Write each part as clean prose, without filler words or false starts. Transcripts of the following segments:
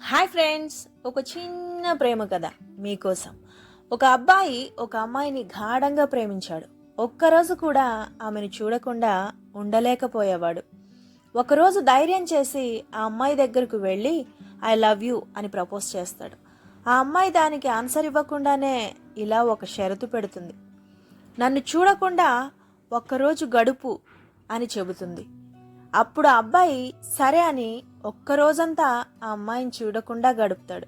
Hi friends, ఒక చిన్న ప్రేమ కథ మీకోసం. ఒక అబ్బాయి ఒక అమ్మాయిని గాఢంగా ప్రేమించాడు. ఒక్కరోజు కూడా ఆమెను చూడకుండా ఉండలేకపోయేవాడు. ఒకరోజు ధైర్యం చేసి ఆ అమ్మాయి దగ్గరకు వెళ్ళి ఐ లవ్ యూ అని ప్రపోజ్ చేస్తాడు. ఆ అమ్మాయి దానికి ఆన్సర్ ఇవ్వకుండానే ఇలా ఒక షరతు పెడుతుంది. నన్ను చూడకుండా ఒక్కరోజు గడుపు అని చెబుతుంది. అప్పుడు ఆ అబ్బాయి సరే అని ఒక్కరోజంతా ఆ అమ్మాయిని చూడకుండా గడుపుతాడు.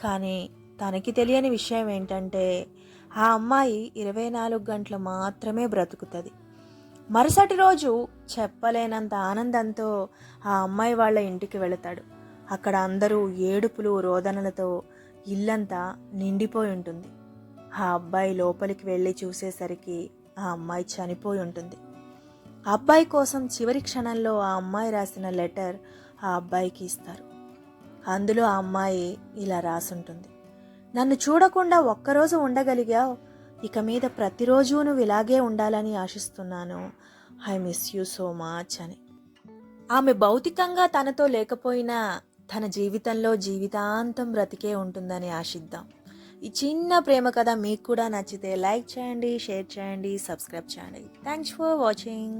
కానీ తనకి తెలియని విషయం ఏంటంటే ఆ అమ్మాయి 24 గంటలు మాత్రమే బ్రతుకుతుంది. మరుసటి రోజు చెప్పలేనంత ఆనందంతో ఆ అమ్మాయి వాళ్ళ ఇంటికి వెళతాడు. అక్కడ అందరూ ఏడుపులు రోదనలతో ఇల్లంతా నిండిపోయి ఉంటుంది. ఆ అబ్బాయి లోపలికి వెళ్ళి చూసేసరికి ఆ అమ్మాయి చనిపోయి ఉంటుంది. ఆ అబ్బాయి కోసం చివరి క్షణంలో ఆ అమ్మాయి రాసిన లెటర్ ఆ అబ్బాయికి ఇస్తారు. అందులో ఆ అమ్మాయి ఇలా రాసుంటుంది: నన్ను చూడకుండా ఒక్కరోజు ఉండగలిగావు, ఇక మీద ప్రతిరోజు నువ్వు ఇలాగే ఉండాలని ఆశిస్తున్నాను. I miss you so much అని. ఆమె భౌతికంగా తనతో లేకపోయినా తన జీవితంలో జీవితాంతం బ్రతికే ఉంటుందని ఆశిద్దాం. ఈ చిన్న ప్రేమ కథ మీకు కూడా నచ్చితే లైక్ చేయండి, షేర్ చేయండి, సబ్స్క్రైబ్ చేయండి. Thanks for watching.